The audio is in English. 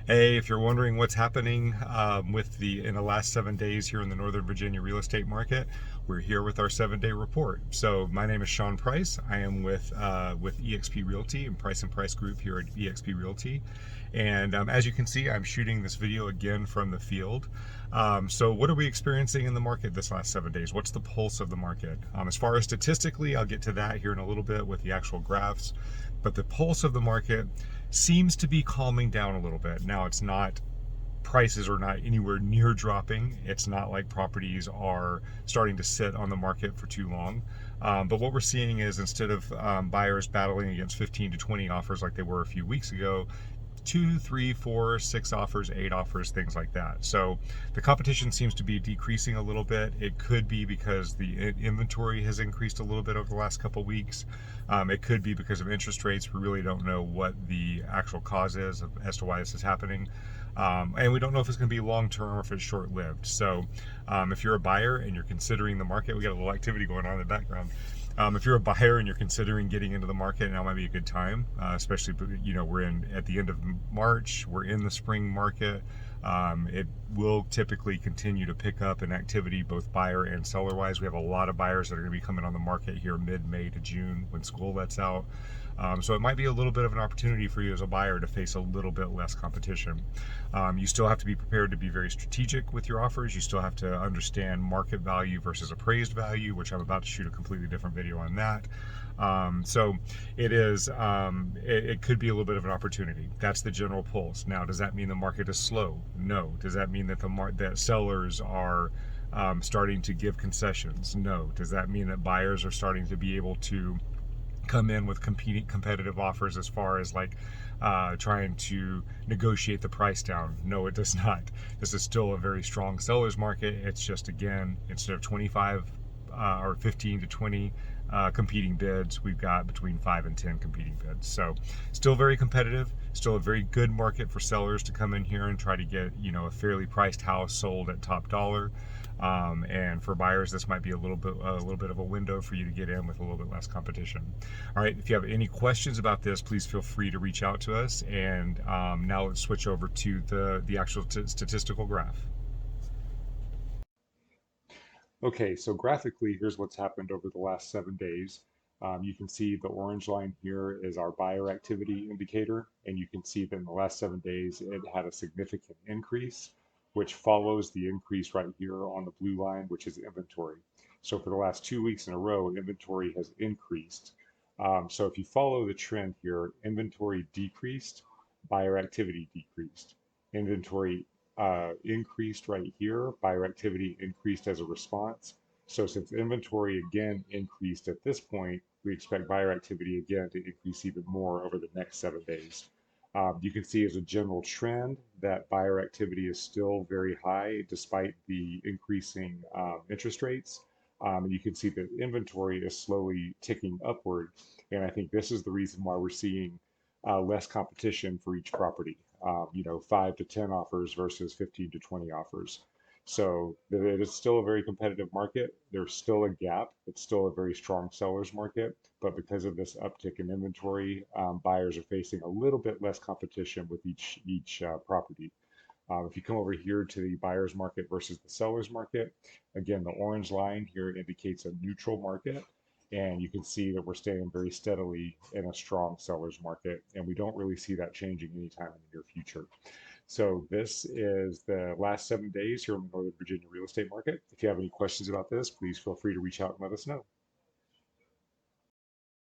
Hey, if you're wondering what's happening in the last 7 days here in the Northern Virginia real estate market, we're here with our 7-day report. So my name is Sean Price. I am with eXp Realty and Price Group here at eXp Realty. And as you can see, I'm shooting this video again from the field. So what are we experiencing in the market this last 7 days? What's the pulse of the market? As far as statistically, I'll get to that here in a little bit with the actual graphs. But the pulse of the market seems to be calming down a little bit. Now, it's not, prices are not anywhere near dropping. It's not like properties are starting to sit on the market for too long. But what we're seeing is instead of buyers battling against 15 to 20 offers like they were a few weeks ago, two, three, four, six offers, eight offers, things like that. So the competition seems to be decreasing a little bit. It could be because the inventory has increased a little bit over the last couple of weeks. It could be because of interest rates. We really don't know what the actual cause is as to why this is happening. And we don't know if it's going to be long term or if it's short lived. So if you're a buyer and you're considering the market, we got a little activity going on in the background. If you're a buyer and you're considering getting into the market, now might be a good time, especially, we're at the end of March, we're in the spring market. It will typically continue to pick up in activity, both buyer and seller wise. We have a lot of buyers that are going to be coming on the market here mid-May to June when school lets out. So it might be a little bit of an opportunity for you as a buyer to face a little bit less competition. You still have to be prepared to be very strategic with your offers. You still have to understand market value versus appraised value, which I'm about to shoot a completely different video on that. So it could be a little bit of an opportunity. That's the general pulse. Now, does that mean the market is slow? No. Does that mean that that sellers are starting to give concessions? No. Does that mean that buyers are starting to be able to come in with competitive offers as far as like trying to negotiate the price down? No, it does not. This is still a very strong seller's market. It's just, again, instead of 25 or 15 to 20 competing bids, we've got between 5 and 10 competing bids. So still very competitive, still a very good market for sellers to come in here and try to get a fairly priced house sold at top dollar. And for buyers, this might be a little bit of a window for you to get in with a little bit less competition. All right, if you have any questions about this, please feel free to reach out to us. And now let's switch over to the actual statistical graph. Okay, so graphically, here's what's happened over the last 7 days. You can see the orange line here is our buyer activity indicator, and you can see that in the last 7 days, it had a significant increase, which follows the increase right here on the blue line, which is inventory. So for the last 2 weeks in a row, inventory has increased. So if you follow the trend here, inventory decreased, buyer activity decreased. Inventory increased right here. Buyer activity increased as a response. So since inventory again increased at this point, we expect buyer activity again to increase even more over the next 7 days. You can see as a general trend that buyer activity is still very high despite the increasing interest rates. And you can see that inventory is slowly ticking upward. And I think this is the reason why we're seeing less competition for each property. 5 to 10 offers versus 15 to 20 offers. So it is still a very competitive market. There's still a gap. It's still a very strong seller's market, but because of this uptick in inventory, buyers are facing a little bit less competition with each property. If you come over here to the buyer's market versus the seller's market, again, the orange line here indicates a neutral market. And you can see that we're staying very steadily in a strong seller's market, and we don't really see that changing anytime in the near future. So this is the last 7 days here in the Northern Virginia real estate market. If you have any questions about this, please feel free to reach out and let us know.